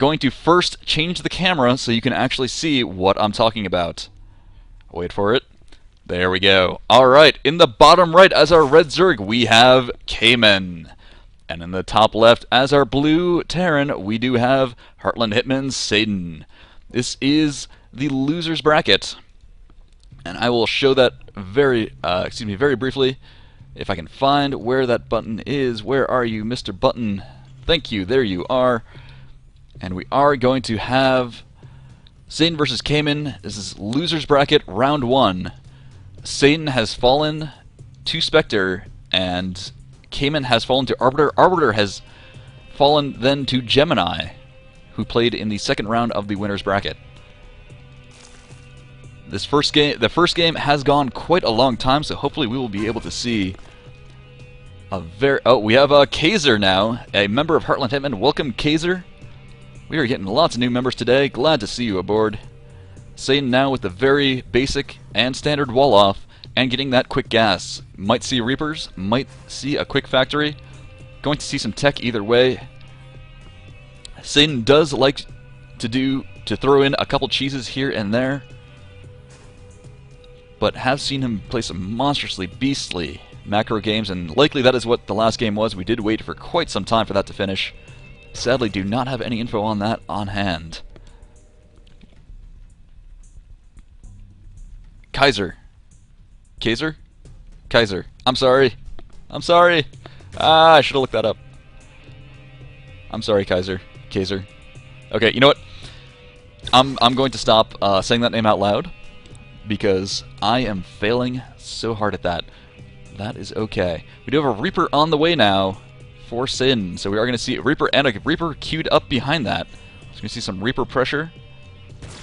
going to first change the camera so you can actually see what I'm talking about. Wait for it. There we go. Alright, in the bottom right as our red Zerg, we have Caman. And in the top left as our blue Terran, we do have Heartland Hitman's Saidin. This is the loser's bracket. And I will show that very briefly. If I can find where that button is. Where are you, Mr. Button? Thank you, there you are. And we are going to have Saidin versus Caman. This is loser's bracket, round 1. Saidin has fallen to Spectre, and Caman has fallen to Arbiter. Arbiter has fallen then to Gemini, who played in the second round of the winner's bracket. The first game has gone quite a long time, so hopefully we will be able to see a we have a Kaiser now, a member of Heartland Hitman. Welcome, Kaiser. We are getting lots of new members today. Glad to see you aboard. Saidin now with the very basic and standard wall off and getting that quick gas. Might see Reapers, might see a quick factory. Going to see some tech either way. Saidin does like to throw in a couple cheeses here and there, but have seen him play some monstrously beastly macro games, and likely that is what the last game was. We did wait for quite some time for that to finish. Sadly, do not have any info on that on hand. Kaiser. I'm sorry. I should have looked that up. I'm sorry, Kaiser. Okay, you know what? I'm going to stop saying that name out loud, because I am failing so hard at that. That is okay. We do have a Reaper on the way now for Saidin, so we are going to see a Reaper and a Reaper queued up behind that. So we're going to see some Reaper pressure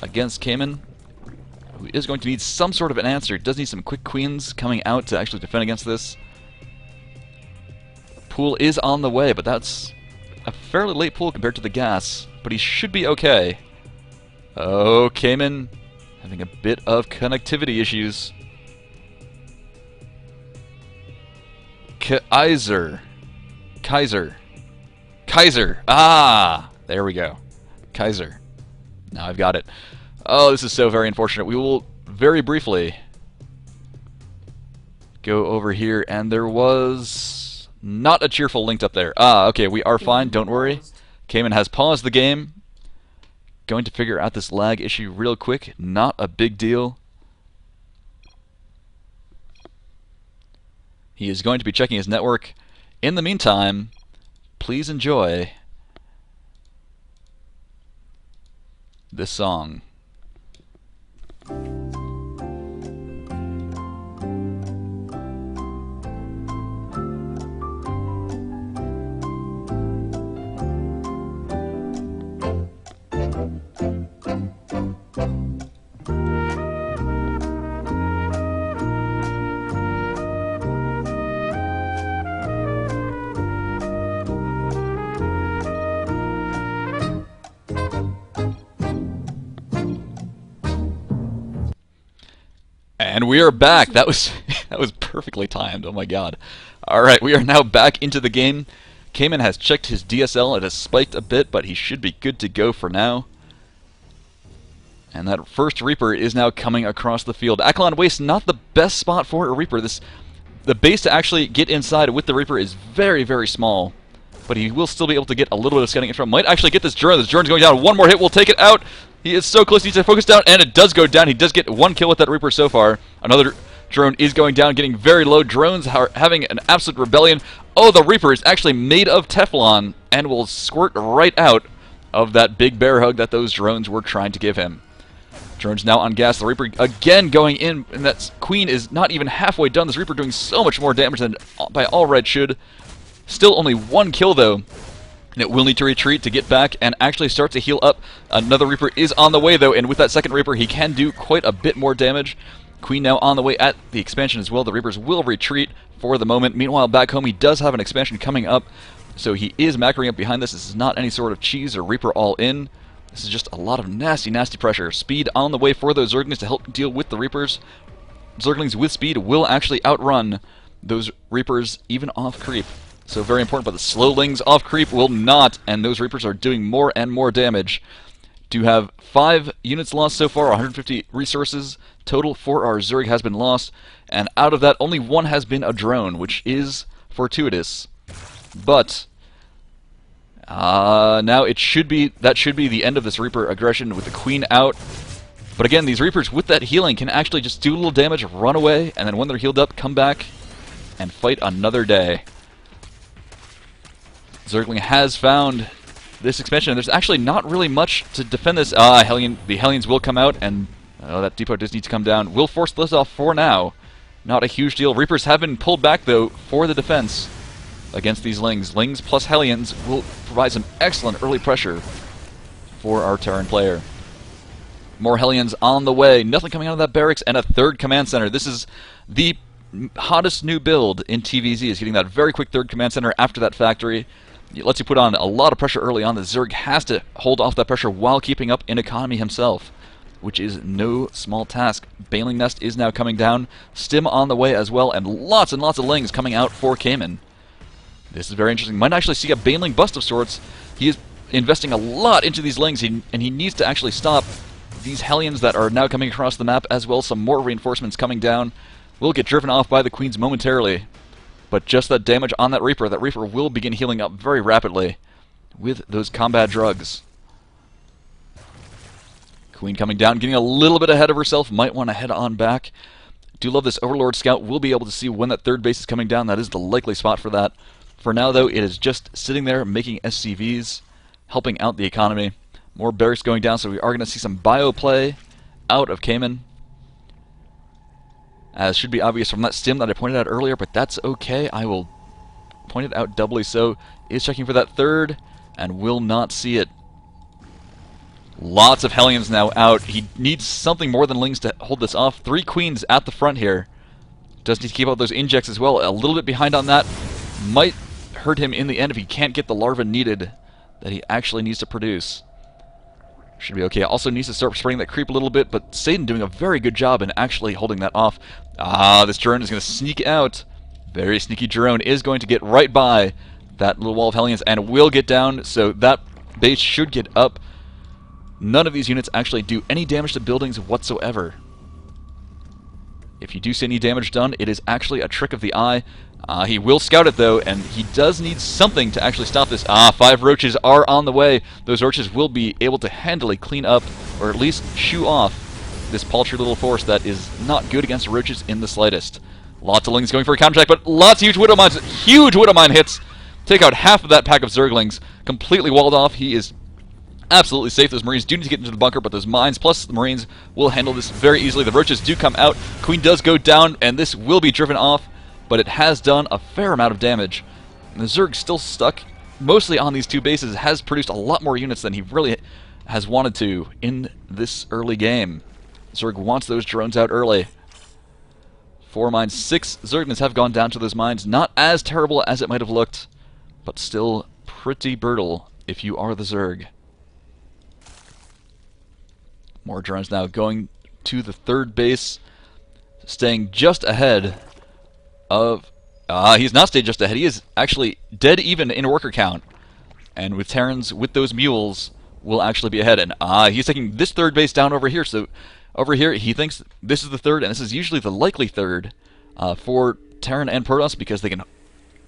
against Caman, who is going to need some sort of an answer. Does need some quick queens coming out to actually defend against this. Pool is on the way, but that's a fairly late pool compared to the gas, but he should be okay. Oh, Caman having a bit of connectivity issues. Kaiser. Ah, there we go. Kaiser. Now I've got it. Oh, this is so very unfortunate. We will very briefly go over here, and there was not a cheerful link up there. Ah, okay, we are fine. Don't worry. Caman has paused the game. Going to figure out this lag issue real quick. Not a big deal. He is going to be checking his network. In the meantime, please enjoy this song. And we are back. That was perfectly timed. Oh my god. Alright, we are now back into the game. Caman has checked his DSL. It has spiked a bit, but he should be good to go for now. And that first Reaper is now coming across the field. Akalon Waste, not the best spot for a Reaper. The base to actually get inside with the Reaper is very, very small. But he will still be able to get a little bit of scouting in front. Might actually get this drone. This drone's going down. One more hit will take it out. He is so close. He needs to focus down, and it does go down. He does get one kill with that Reaper so far. Another drone is going down, getting very low. Drones are having an absolute rebellion. Oh, the Reaper is actually made of Teflon and will squirt right out of that big bear hug that those drones were trying to give him. Drones now on gas. The Reaper again going in, and that Queen is not even halfway done. This Reaper doing so much more damage than by all red should. Still only one kill though, and it will need to retreat to get back and actually start to heal up. Another Reaper is on the way though, and with that second Reaper he can do quite a bit more damage. Queen now on the way at the expansion as well. The Reapers will retreat for the moment. Meanwhile, back home he does have an expansion coming up, so he is macroing up behind this. This is not any sort of cheese or Reaper all in. This is just a lot of nasty, nasty pressure. Speed on the way for those Zerglings to help deal with the Reapers. Zerglings with speed will actually outrun those Reapers even off creep. So very important, but the slowlings off creep will not, and those Reapers are doing more and more damage. Do have 5 units lost so far, 150 resources total for our Zerg has been lost, and out of that, only 1 has been a drone, which is fortuitous. But now that should be the end of this Reaper aggression with the Queen out. But again, these Reapers with that healing can actually just do a little damage, run away, and then when they're healed up, come back and fight another day. Zergling has found this expansion, and there's actually not really much to defend this. The Hellions will come out, and that depot does need to come down. We'll force this off for now. Not a huge deal. Reapers have been pulled back, though, for the defense against these Lings. Lings plus Hellions will provide some excellent early pressure for our Terran player. More Hellions on the way. Nothing coming out of that barracks, and a 3rd command center. This is the hottest new build in TVZ, is getting that very quick 3rd command center after that factory. It lets you put on a lot of pressure early on. The Zerg has to hold off that pressure while keeping up in economy himself, which is no small task. Baneling Nest is now coming down. Stim on the way as well, and lots of Lings coming out for Caman. This is very interesting. Might actually see a Baneling bust of sorts. He is investing a lot into these Lings, and he needs to actually stop these Hellions that are now coming across the map, as well as some more reinforcements coming down. Will get driven off by the Queens momentarily. But just that damage on that Reaper will begin healing up very rapidly with those combat drugs. Queen coming down, getting a little bit ahead of herself, might want to head on back. Do love this Overlord Scout. We'll be able to see when that 3rd base is coming down. That is the likely spot for that. For now, though, it is just sitting there making SCVs, helping out the economy. More barracks going down, so we are going to see some bio play out of Caman. As should be obvious from that stim that I pointed out earlier, but that's okay. I will point it out doubly so. Is checking for that 3rd, and will not see it. Lots of Hellions now out. He needs something more than Lings to hold this off. 3 Queens at the front here. Does need to keep out those injects as well. A little bit behind on that. Might hurt him in the end if he can't get the larva needed that he actually needs to produce. Should be okay. Also needs to start spreading that creep a little bit, but Saidin doing a very good job in actually holding that off. This drone is going to sneak out. Very sneaky drone is going to get right by that little wall of Hellions and will get down, so that base should get up. None of these units actually do any damage to buildings whatsoever. If you do see any damage done, it is actually a trick of the eye. He will scout it, though, and he does need something to actually stop this. 5 roaches are on the way. Those roaches will be able to handily clean up, or at least shoo off, this paltry little force that is not good against roaches in the slightest. Lots of Lings going for a counterattack, but lots of huge Widow Mines. Huge Widow Mine hits. Take out half of that pack of Zerglings. Completely walled off. He is absolutely safe. Those Marines do need to get into the bunker, but those mines plus the Marines will handle this very easily. The roaches do come out. Queen does go down, and this will be driven off, but it has done a fair amount of damage. And the Zerg still stuck mostly on these 2 bases, has produced a lot more units than he really has wanted to in this early game. Zerg wants those drones out early. 4 mines, 6 Zerglings have gone down to those mines. Not as terrible as it might have looked, but still pretty brutal if you are the Zerg. More drones now going to the 3rd base, staying just ahead of... he's not stayed just ahead. He is actually dead even in worker count. And with Terrans, with those mules, will actually be ahead. And he's taking this 3rd base down over here. So over here, he thinks this is the 3rd, and this is usually the likely 3rd for Terran and Protoss, because they can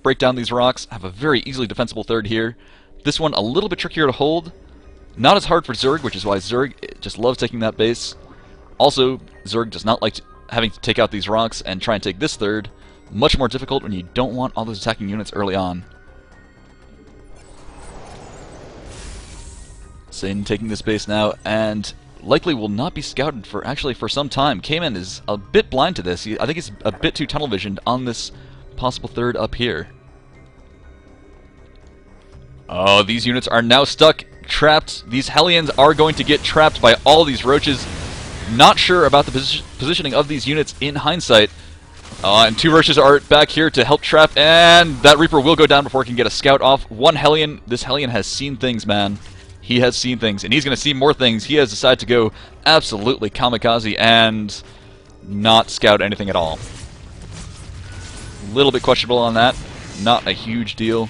break down these rocks, have a very easily defensible 3rd here. This one a little bit trickier to hold. Not as hard for Zerg, which is why Zerg just loves taking that base. Also, Zerg does not like having to take out these rocks and try and take this 3rd. Much more difficult when you don't want all those attacking units early on. Saidin taking this base now, and likely will not be scouted for some time. Caman is a bit blind to this. I think he's a bit too tunnel visioned on this possible 3rd up here. Oh, these units are now stuck, trapped. These Hellions are going to get trapped by all these roaches. Not sure about the positioning of these units in hindsight. And 2 roaches are back here to help trap, and that Reaper will go down before it can get a scout off. 1 Hellion. This Hellion has seen things, man. He has seen things, and he's going to see more things. He has decided to go absolutely kamikaze and not scout anything at all. A little bit questionable on that. not a huge deal.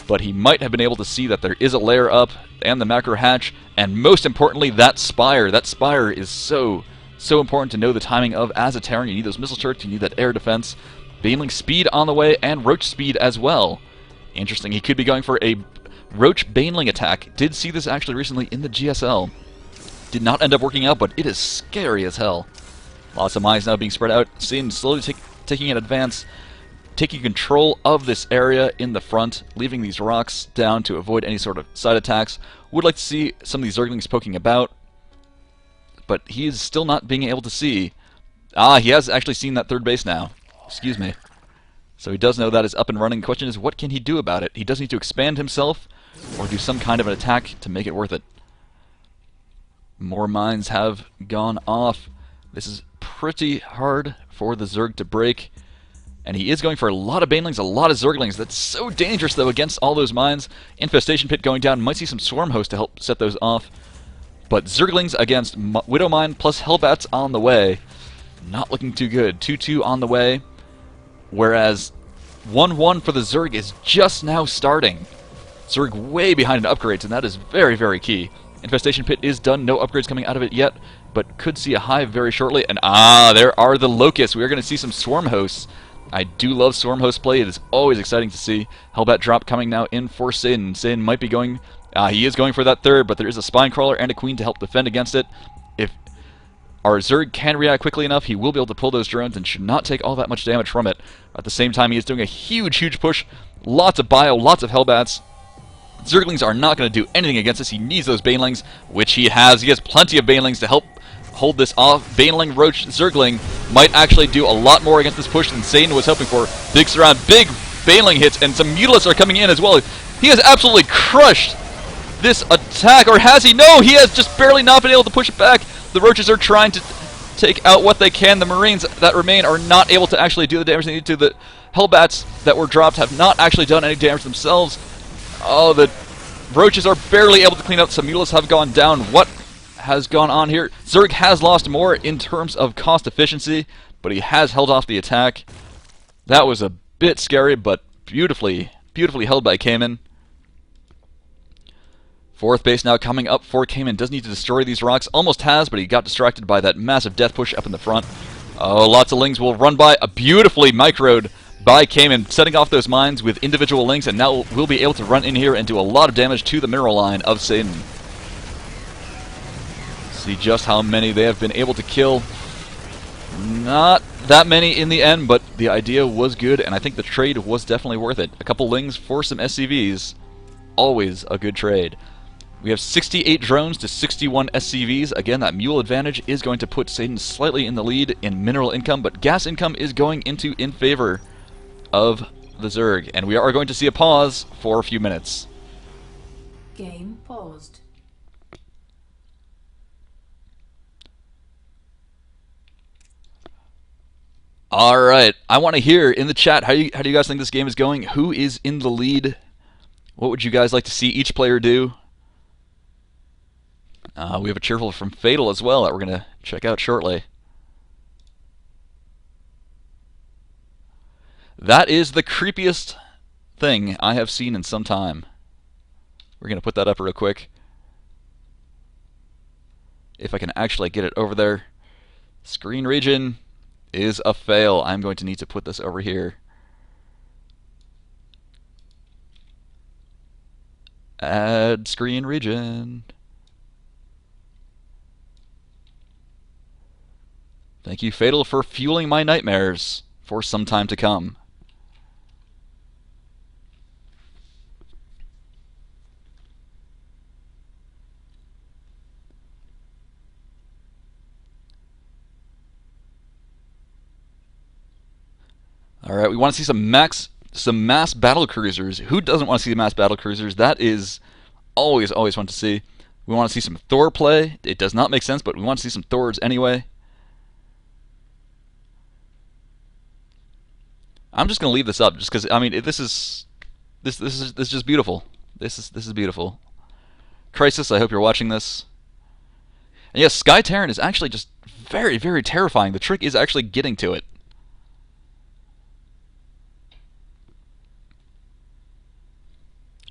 But he might have been able to see that there is a layer up, and the macro hatch, and most importantly, that spire. That spire is so important to know the timing of as a Terran. You need those missile turrets, you need that air defense. Baneling speed on the way, and Roach speed as well. Interesting, he could be going for a Roach Baneling attack. Did see this actually recently in the GSL. Did not end up working out, but it is scary as hell. Lots of mines now being spread out. Saidin slowly taking an advance, taking control of this area in the front, leaving these rocks down to avoid any sort of side attacks. Would like to see some of these Zerglings poking about, but he is still not being able to see. Ah, he has actually seen that third base now. Excuse me. So he does know that is up and running. The question is, what can he do about it? He does need to expand himself, or do some kind of an attack to make it worth it. More mines have gone off. This is pretty hard for the Zerg to break. And he is going for a lot of Banelings, a lot of Zerglings. That's so dangerous, though, against all those mines. Infestation Pit going down. Might see some Swarm Host to help set those off. But Zerglings against Widow Mine plus Hellbats on the way. Not looking too good. 2-2 on the way. Whereas 1-1 for the Zerg is just now starting. Zerg way behind in upgrades, and that is very, very key. Infestation Pit is done. No upgrades coming out of it yet, but could see a hive very shortly. And there are the Locusts. We are going to see some Swarm Hosts. I do love Swarm Host play. It is always exciting to see. Hellbat drop coming now in for Saidin. Saidin might be going... he is going for that third, but there is a Spine Crawler and a Queen to help defend against it. If our Zerg can react quickly enough, he will be able to pull those drones and should not take all that much damage from it. At the same time, he is doing a huge, huge push. Lots of bio, lots of Hellbats. Zerglings are not going to do anything against us. He needs those Banelings, which he has. He has plenty of Banelings to help hold this off. Baneling Roach Zergling might actually do a lot more against this push than Saidin was hoping for. Big surround, big Baneling hits, and some Mutalisks are coming in as well. He has absolutely crushed this attack, or has he? No, he has just barely not been able to push it back. The Roaches are trying to take out what they can. The Marines that remain are not able to actually do the damage they need to. The Hellbats that were dropped have not actually done any damage themselves. Oh, the Roaches are barely able to clean up. Some Mutalisks have gone down. What has gone on here? Zerg has lost more in terms of cost efficiency, but he has held off the attack. That was a bit scary, but beautifully held by Caman. Fourth base now coming up for Caman. Does need to destroy these rocks. Almost has, but he got distracted by that massive death push up in the front. Oh, lots of Lings will run by. A beautifully microed by Caman, setting off those mines with individual Lings, and now we'll be able to run in here and do a lot of damage to the mineral line of Saidin. See just how many they have been able to kill. Not that many in the end, but the idea was good, and I think the trade was definitely worth it. A couple Lings for some SCVs. Always a good trade. We have 68 drones to 61 SCVs. Again, that mule advantage is going to put Saidin slightly in the lead in mineral income, but gas income is going in favor of the Zerg, and we are going to see a pause for a few minutes. Game paused. Alright, I want to hear in the chat how do you guys think this game is going? Who is in the lead? What would you guys like to see each player do? We have a cheerful from Fatal as well that we're going to check out shortly. That is the creepiest thing I have seen in some time. We're going to put that up real quick. If I can actually get it over there. Screen region is a fail. I'm going to need to put this over here. Add screen region. Thank you, Fatal, for fueling my nightmares for some time to come. Alright, we want to see some mass battle cruisers. Who doesn't want to see the mass battle cruisers? That is always fun to see. We want to see some Thor play. It does not make sense, but we want to see some Thors anyway. I'm just going to leave this up just because I mean this is just beautiful. This is beautiful. Crisis, I hope you're watching this. And yes, Sky Terran is actually just very terrifying. The trick is actually getting to it.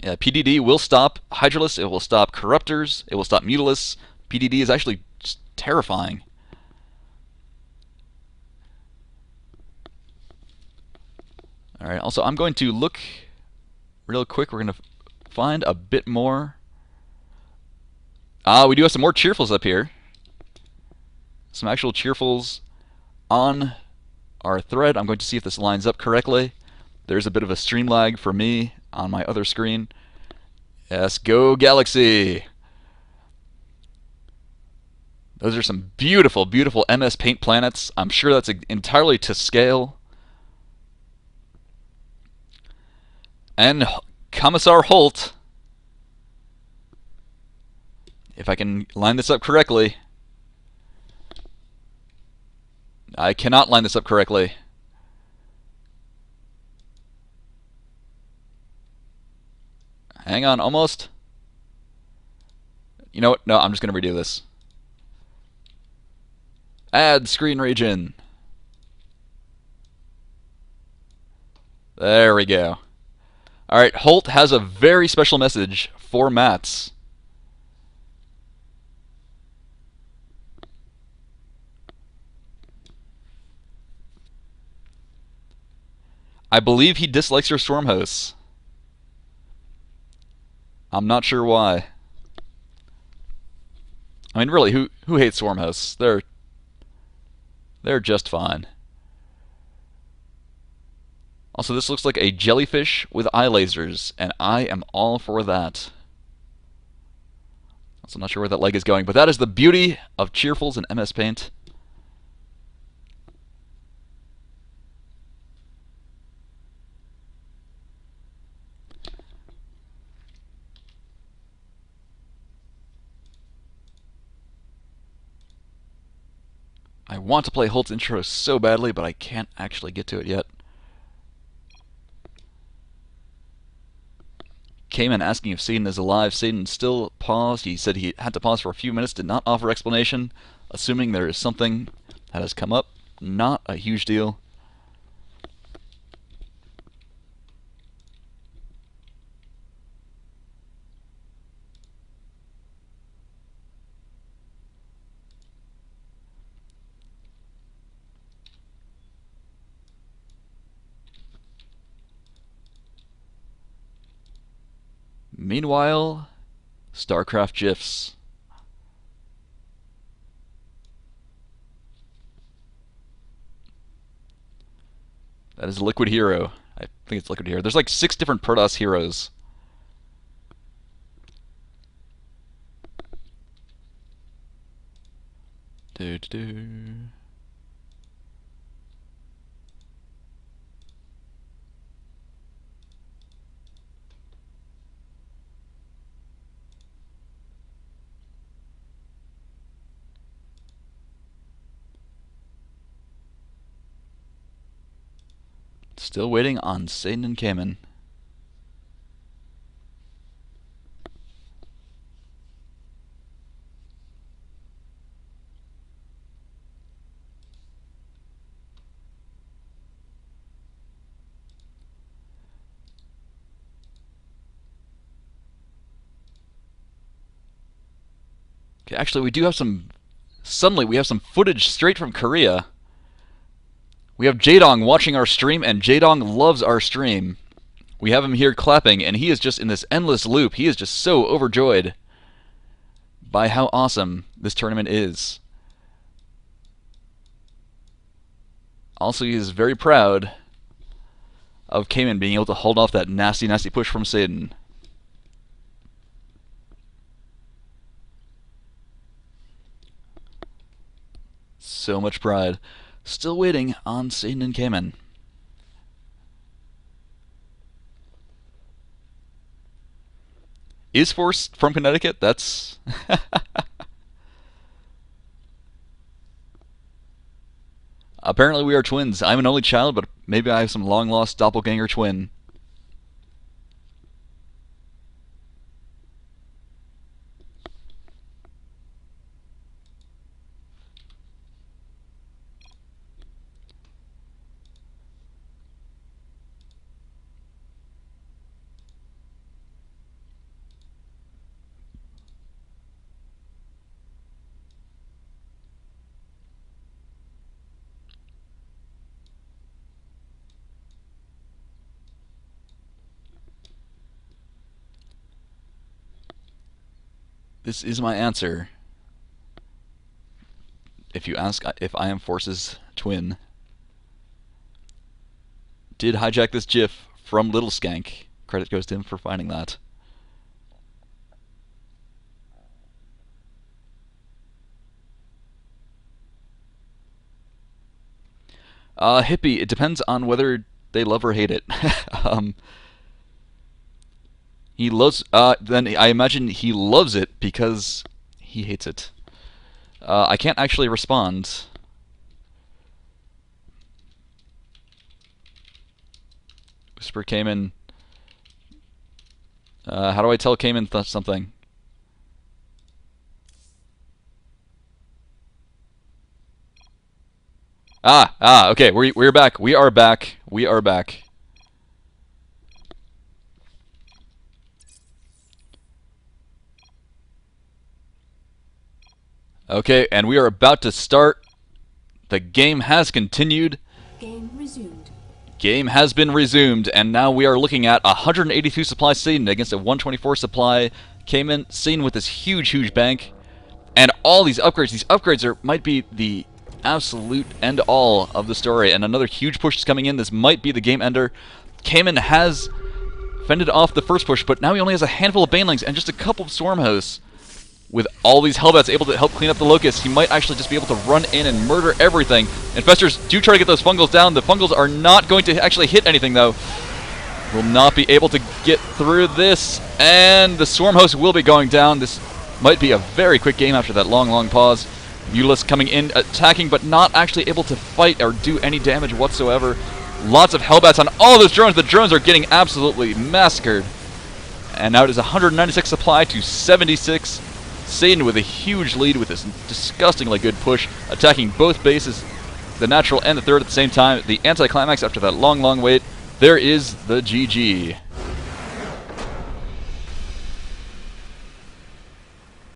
Yeah, PDD will stop Hydralisk, it will stop Corruptors, it will stop Mutalisk. PDD is actually just terrifying. Alright, also I'm going to look real quick. We're going to find a bit more. We do have some more Cheerfuls up here. Some actual Cheerfuls on our thread. I'm going to see if this lines up correctly. There's a bit of a stream lag for me on my other screen. Yes, go Galaxy! Those are some beautiful, beautiful MS Paint planets. I'm sure that's entirely to scale. And Commissar Holt, if I can line this up correctly. I cannot line this up correctly. Hang on, almost. You know what? No, I'm just going to redo this. Add screen region. There we go. Alright, Holt has a very special message for Mats. I believe he dislikes your storm hosts. I'm not sure why. I mean, really, who hates storm hosts? They're just fine. Also, this looks like a jellyfish with eye lasers, and I am all for that. Also, not sure where that leg is going, but that is the beauty of Cheerfuls and MS Paint. I want to play Holt's intro so badly, but I can't actually get to it yet. Caman asking if Saidin is alive. Saidin still paused. He said he had to pause for a few minutes, did not offer explanation, assuming there is something that has come up. Not a huge deal. Meanwhile, StarCraft GIFs. That is Liquid Hero. I think it's Liquid Hero. There's like 6 different Protoss heroes. Do do do. Still waiting on Saidin and Caman. Okay, actually, we do have some. Suddenly, we have some footage straight from Korea. We have Jaedong watching our stream, and Jaedong loves our stream. We have him here clapping, and he is just in this endless loop. He is just so overjoyed by how awesome this tournament is. Also, he is very proud of Caman being able to hold off that nasty, nasty push from Saidin. So much pride. Still waiting on Saidin and Caman. Is Force from Connecticut? That's... Apparently we are twins. I'm an only child, but maybe I have some long-lost doppelganger twin. This is my answer. If you ask if I am Force's twin. Did hijack this GIF from Little Skank. Credit goes to him for finding that. Hippie, it depends on whether they love or hate it. He loves. Then I imagine he loves it because he hates it. I can't actually respond. Whisper Caman. How do I tell Caman something? Okay, we're back. We are back. We are back. Okay, and we are about to start. The game has continued. Game resumed. Game has been resumed, and now we are looking at 182 supply Saidin against a 124 supply Caman. Saidin with this huge bank, and all these upgrades. These upgrades might be the absolute end all of the story, and another huge push is coming in. This might be the game ender. Caman has fended off the first push, but now he only has a handful of banelings and just a couple of storm hosts. With all these Hellbats able to help clean up the Locusts, he might actually just be able to run in and murder everything. Infestors do try to get those Fungals down. The Fungals are not going to actually hit anything, though. Will not be able to get through this, and the Swarm Host will be going down. This might be a very quick game after that long pause. Mutalisk coming in, attacking, but not actually able to fight or do any damage whatsoever. Lots of Hellbats on all those drones. The drones are getting absolutely massacred. And now it is 196 supply to 76. Saidin with a huge lead with this disgustingly good push, attacking both bases, the natural and the third at the same time. The anticlimax after that long wait. There is the GG.